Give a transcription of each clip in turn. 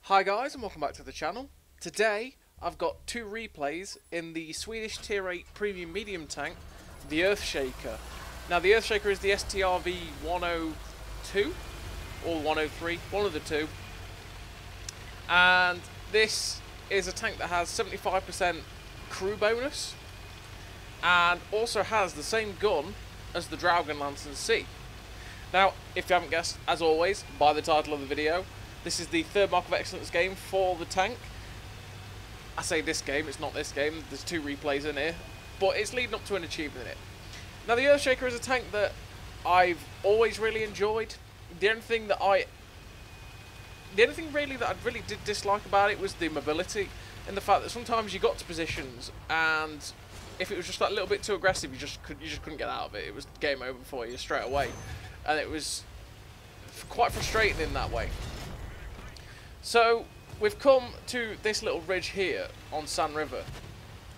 Hi guys and welcome back to the channel. Today I've got two replays in the Swedish Tier 8 Premium Medium Tank, the EarthShaker. Now the EarthShaker is the STRV 102 or 103, one of the two. And this is a tank that has 75% crew bonus and also has the same gun as the Dragon Lantern C. Now, if you haven't guessed, as always, by the title of the video, this is the third Mark of Excellence game for the tank. I say this game, it's not this game, there's two replays in here, but it's leading up to an achievement in it. Now the EarthShaker is a tank that I've always really enjoyed. The only thing really that I really did dislike about it was the mobility, and the fact that sometimes you got to positions and if it was just that little bit too aggressive, you just couldn't get out of it. It was game over for you straight away, and it was quite frustrating in that way. So we've come to this little ridge here on Sand River,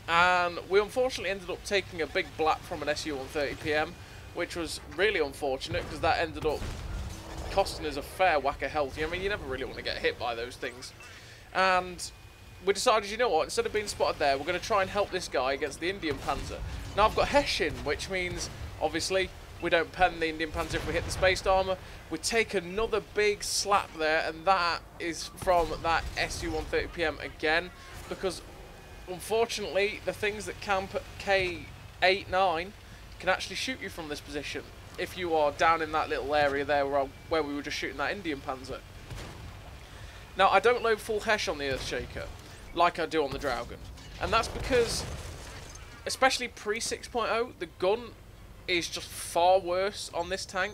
and we unfortunately ended up taking a big blap from an SU-130 PM, which was really unfortunate because that ended up costing us a fair whack of health. I mean, you never really want to get hit by those things. And we decided, you know what, instead of being spotted there, we're going to try and help this guy against the Indian Panzer. Now I've got Hessian, which means, obviously, we don't pen the Indian Panzer if we hit the spaced armour. We take another big slap there, and that is from that SU-130 PM again, because unfortunately the things that camp at K8, 9 can actually shoot you from this position if you are down in that little area there where we were just shooting that Indian Panzer. Now I don't load full Hesh on the EarthShaker like I do on the Dragon, and that's because, especially pre 6.0, the gun is just far worse on this tank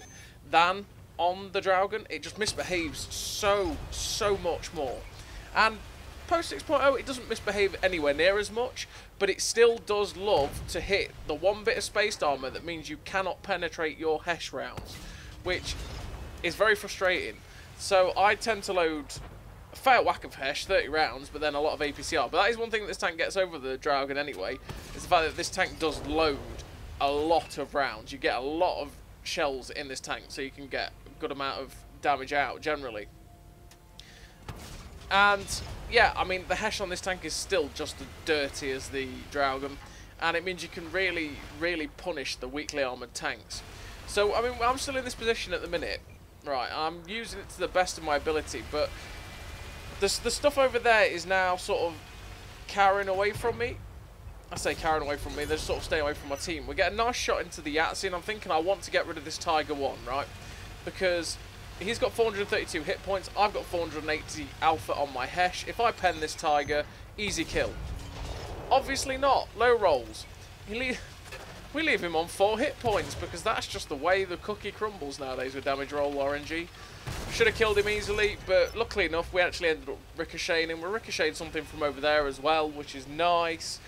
than on the Dragon. It just misbehaves so much more. And post 6.0 it doesn't misbehave anywhere near as much, but it still does love to hit the one bit of spaced armour that means you cannot penetrate your Hesh rounds, which is very frustrating. So I tend to load a fair whack of Hesh, 30 rounds, but then a lot of APCR. But that is one thing that this tank gets over the Dragon anyway, is the fact that this tank does load a lot of rounds. You get a lot of shells in this tank, so you can get a good amount of damage out generally. And yeah, I mean, the Hesh on this tank is still just as dirty as the Dragon, and it means you can really punish the weakly armoured tanks. So I mean, I'm still in this position at the minute, right? I'm using it to the best of my ability, but the stuff over there is now sort of carrying away from me. I say carrying away from me, they're sort of staying away from my team. We get a nice shot into the Yahtzee, and I'm thinking I want to get rid of this Tiger 1, right? Because he's got 432 hit points, I've got 480 alpha on my Hesh. If I pen this Tiger, easy kill. Obviously not, low rolls. We leave him on 4 hit points, because that's just the way the cookie crumbles nowadays with damage roll RNG. Should have killed him easily, but luckily enough, we actually ended up ricocheting him. We ricocheted something from over there as well, which is nice.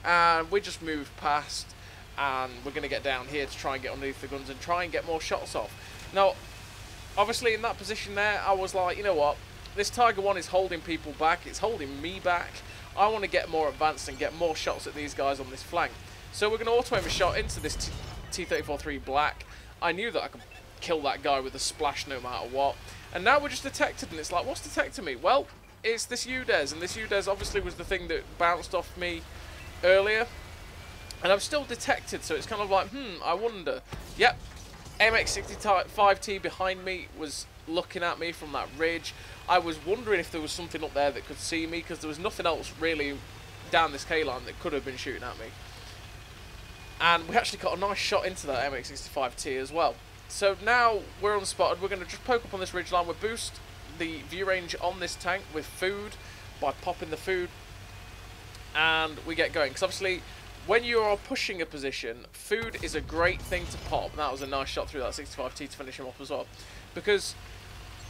And we just moved past, and we're going to get down here to try and get underneath the guns and try and get more shots off. Now, obviously in that position there, I was like, you know what, this Tiger 1 is holding people back, it's holding me back. I want to get more advanced and get more shots at these guys on this flank. So we're going to auto-aim a shot into this T-34-3 Black. I knew that I could kill that guy with a splash no matter what. And now we're just detected, and it's like, what's detecting me? Well, it's this UDES, and this UDES obviously was the thing that bounced off me earlier, and I'm still detected, so it's kind of like, I wonder. Yep, MX-65T behind me was looking at me from that ridge. I was wondering if there was something up there that could see me, because there was nothing else really down this K-line that could have been shooting at me. And we actually got a nice shot into that MX-65T as well. So now we're unspotted. We're going to just poke up on this ridge line. We'll boost the view range on this tank with food by popping the food, and we get going. Because obviously, when you are pushing a position, food is a great thing to pop. And that was a nice shot through that 65T to finish him off as well. Because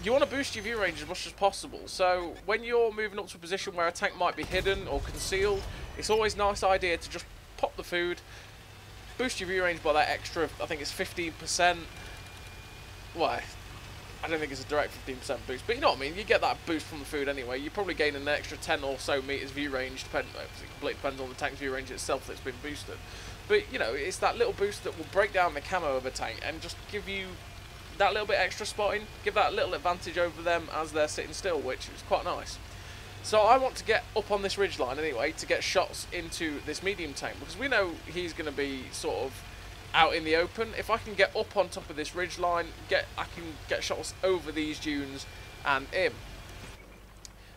you want to boost your view range as much as possible. So when you're moving up to a position where a tank might be hidden or concealed, it's always a nice idea to just pop the food, boost your view range by that extra, I think it's 15%. Well, I don't think it's a direct 15% boost, but you know what I mean, you get that boost from the food anyway. You probably gain an extra 10 or so meters view range, it completely depends on the tank's view range itself that's been boosted. But, you know, it's that little boost that will break down the camo of a tank and just give you that little bit extra spotting, give that little advantage over them as they're sitting still, which is quite nice. So I want to get up on this ridgeline anyway to get shots into this medium tank, because we know he's going to be sort of out in the open. If I can get up on top of this ridgeline, I can get shots over these dunes and in.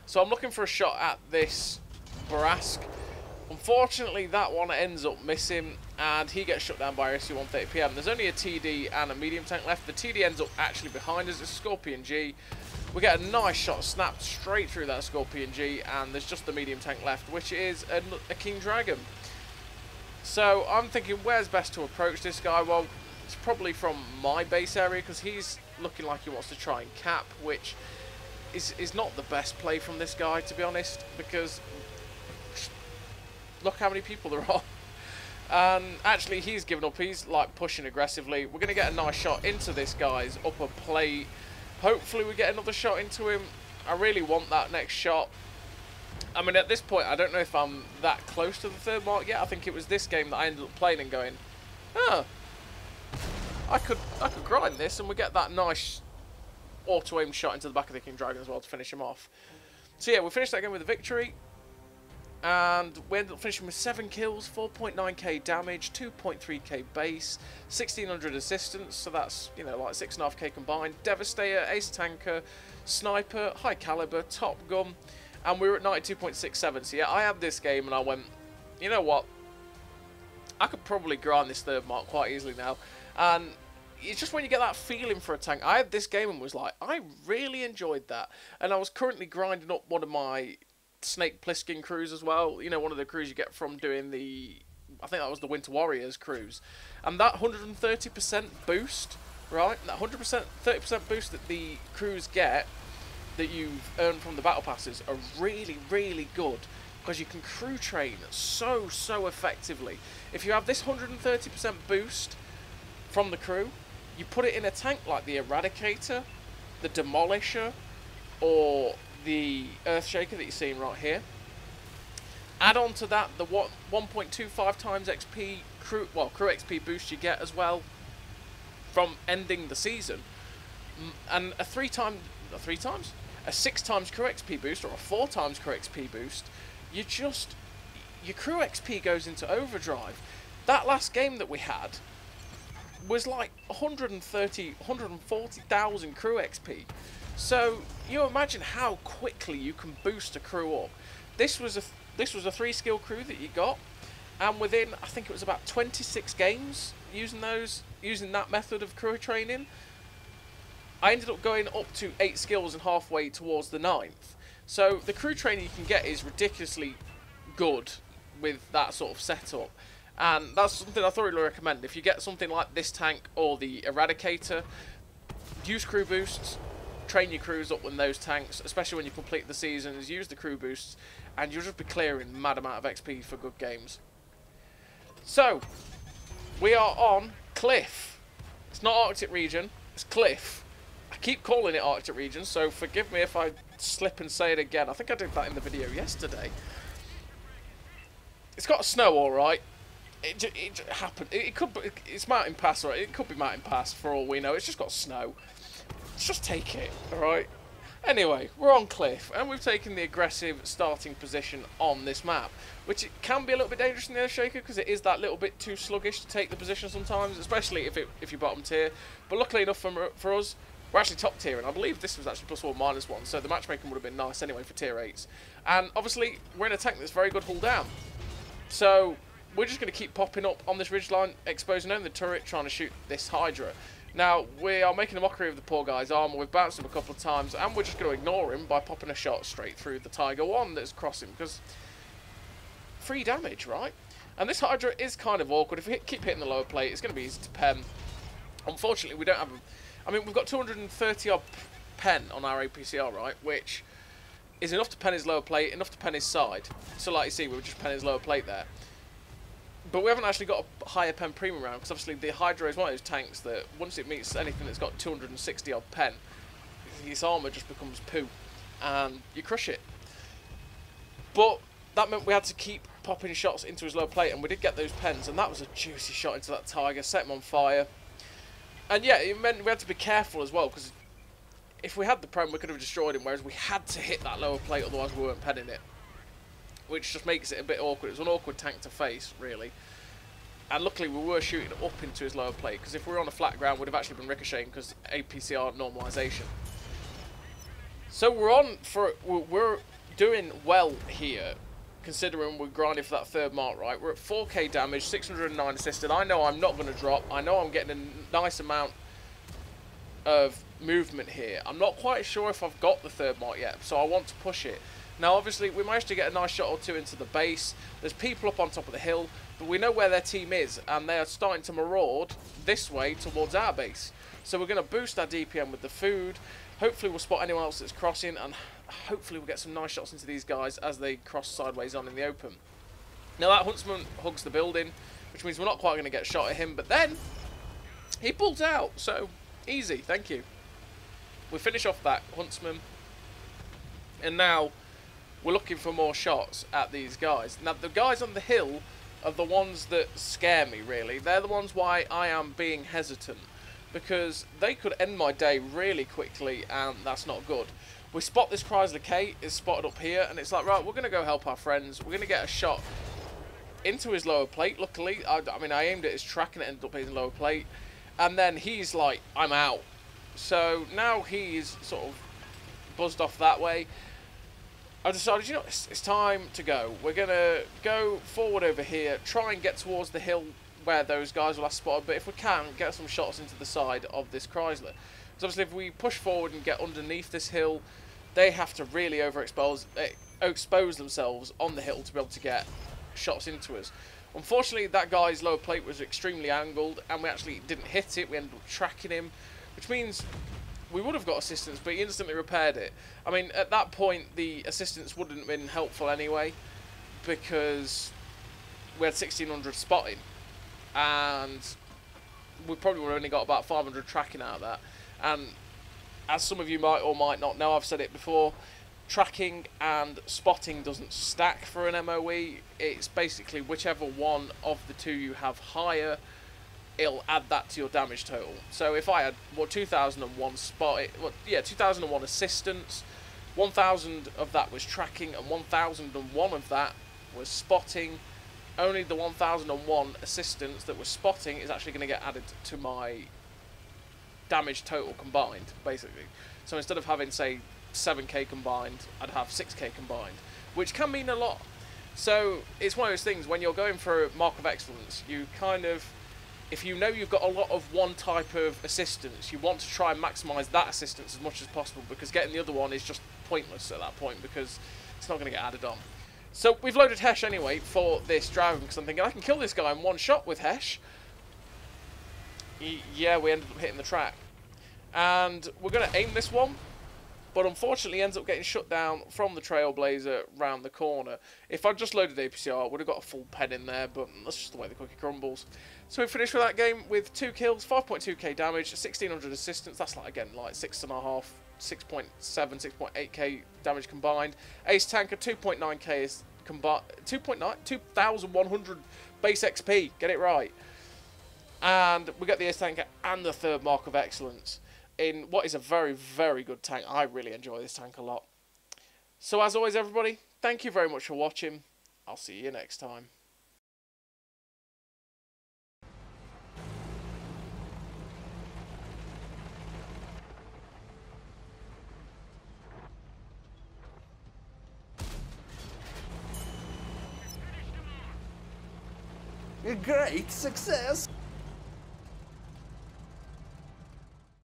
So I'm looking for a shot at this Barask. Unfortunately, that one ends up missing, and he gets shut down by RSU 1:30 PM. There's only a TD and a medium tank left. The TD ends up actually behind us. It's Scorpion G. We get a nice shot snapped straight through that Scorpion G, and there's just the medium tank left, which is a King Dragon. So I'm thinking, where's best to approach this guy? Well, it's probably from my base area, because he's looking like he wants to try and cap, which is not the best play from this guy, to be honest, because look how many people there are. And actually, he's given up. He's like pushing aggressively. We're going to get a nice shot into this guy's upper plate. Hopefully we get another shot into him. I really want that next shot. I mean, at this point, I don't know if I'm that close to the third mark yet. I think it was this game that I ended up playing and going, oh, I could grind this, and we get that nice auto-aim shot into the back of the King Dragon as well to finish him off. So yeah, we finished that game with a victory. And we ended up finishing with 7 kills, 4.9k damage, 2.3k base, 1600 assistance, so that's, you know, like 6.5k combined. Devastator, Ace Tanker, Sniper, High Caliber, Top Gun, and we were at 92.67. So yeah, I had this game and I went, you know what, I could probably grind this third mark quite easily now. And it's just when you get that feeling for a tank. I had this game and was like, I really enjoyed that. And I was currently grinding up one of my Snake Plissken crews as well, you know, one of the crews you get from doing the, I think that was the Winter Warriors cruise, and that 130% boost, right, that 30% boost that the crews get that you've earned from the battle passes are really, really good, because you can crew train so effectively. If you have this 130% boost from the crew, you put it in a tank like the Eradicator, the Demolisher, or the EarthShaker that you're seeing right here. Add on to that the 1.25 times XP crew XP boost you get as well from ending the season, and a 6 times crew XP boost, or a 4 times crew XP boost. Your crew XP goes into overdrive. That last game that we had was like 140,000 crew XP. So you imagine how quickly you can boost a crew up. This was a 3-skill crew that you got, and within, I think it was about 26 games using that method of crew training, I ended up going up to 8 skills and halfway towards the 9th. So the crew training you can get is ridiculously good with that sort of setup, and that's something I thoroughly recommend. If you get something like this tank or the Eradicator, use crew boosts. Train your crews up with those tanks, especially when you complete the seasons. Use the crew boosts, and you'll just be clearing mad amount of XP for good games. So, we are on Cliff. It's not Arctic region, it's Cliff. I keep calling it Arctic region, so forgive me if I slip and say it again. I think I did that in the video yesterday. It's got snow, alright. It happened. It's Mountain Pass, right? It could be Mountain Pass for all we know. It's just got snow. Just take it, alright? Anyway, we're on Cliff, and we've taken the aggressive starting position on this map, which it can be a little bit dangerous in the EarthShaker, because it is that little bit too sluggish to take the position sometimes, especially if you're bottom tier. But luckily enough for us, we're actually top tier, and I believe this was actually +1, -1, so the matchmaking would have been nice anyway for tier 8s. And obviously, we're in a tank that's very good hull down. So, we're just going to keep popping up on this ridgeline, exposing only the turret, trying to shoot this Hydra. Now, we are making a mockery of the poor guy's armor. We've bounced him a couple of times, and we're just going to ignore him by popping a shot straight through the Tiger 1 that's crossing, because free damage, right? And this Hydra is kind of awkward. If we keep hitting the lower plate, it's going to be easy to pen. Unfortunately, we don't have... I mean, we've got 230 odd pen on our APCR, right? Which is enough to pen his lower plate, enough to pen his side. So like you see, we've just pen his lower plate there. But we haven't actually got a higher pen premium round, because obviously the Hydra is one of those tanks that once it meets anything that's got 260 odd pen, his armour just becomes poo, and you crush it. But that meant we had to keep popping shots into his lower plate, and we did get those pens, and that was a juicy shot into that Tiger, set him on fire. And yeah, it meant we had to be careful as well, because if we had the Prem, we could have destroyed him, whereas we had to hit that lower plate, otherwise we weren't penning it. Which just makes it a bit awkward. It was an awkward tank to face, really. And luckily we were shooting up into his lower plate, because if we were on a flat ground, we'd have actually been ricocheting, because APCR normalisation. So we're doing well here, considering we're grinding for that third mark, right? We're at 4k damage, 609 assisted. I know I'm not going to drop. I know I'm getting a nice amount of movement here. I'm not quite sure if I've got the third mark yet, so I want to push it. Now, obviously, we managed to get a nice shot or two into the base. There's people up on top of the hill, but we know where their team is, and they are starting to maraud this way towards our base. So we're going to boost our DPM with the food. Hopefully, we'll spot anyone else that's crossing, and hopefully we'll get some nice shots into these guys as they cross sideways on in the open. Now, that huntsman hugs the building, which means we're not quite going to get shot at him, but then he pulls out, so easy, thank you. We finish off that huntsman, and now we're looking for more shots at these guys. Now, the guys on the hill are the ones that scare me, really. They're the ones why I am being hesitant, because they could end my day really quickly, and that's not good. We spot this Chrysler K, is spotted up here, and it's like, right, we're going to go help our friends. We're going to get a shot into his lower plate, luckily. I mean, I aimed at his track, and it ended up hitting lower plate. And then he's like, I'm out. So now he's sort of buzzed off that way. I decided, you know, it's time to go. We're going to go forward over here, try and get towards the hill where those guys will have spotted, but if we can, get some shots into the side of this Chrysler. Because obviously if we push forward and get underneath this hill, they have to really expose themselves on the hill to be able to get shots into us. Unfortunately, that guy's lower plate was extremely angled, and we actually didn't hit it. We ended up tracking him, which means we would have got assistance, but he instantly repaired it. I mean, at that point, the assistance wouldn't have been helpful anyway, because we had 1600 spotting, and we probably would have only got about 500 tracking out of that. And as some of you might or might not know, I've said it before, tracking and spotting doesn't stack for an MOE. It's basically whichever one of the two you have higher, it'll add that to your damage total. So if I had 2001 spotting, 2001 assistance, 1000 of that was tracking, and 1001 of that was spotting, only the 1001 assistance that was spotting is actually going to get added to my damage total combined, basically. So instead of having, say, 7k combined, I'd have 6k combined, which can mean a lot. So it's one of those things, when you're going for a mark of excellence, you kind of, if you know you've got a lot of one type of assistance, you want to try and maximise that assistance as much as possible, because getting the other one is just pointless at that point, because it's not going to get added on. So we've loaded Hesh anyway for this dragon, because I'm thinking I can kill this guy in one shot with Hesh. Yeah, we ended up hitting the track. And we're going to aim this one, but unfortunately ends up getting shut down from the Trailblazer round the corner. If I'd just loaded APCR, I would have got a full pen in there, but that's just the way the cookie crumbles. So we finished with that game with 2 kills, 5.2k damage, 1600 assistance. That's like, again, like 6.5, 6.7, 6.8k damage combined. Ace Tanker, 2.9k is combined, 2,100 base XP, get it right. And we get the Ace Tanker and the third mark of excellence in what is a very, very good tank. I really enjoy this tank a lot. So as always, everybody, thank you very much for watching. I'll see you next time. A great success!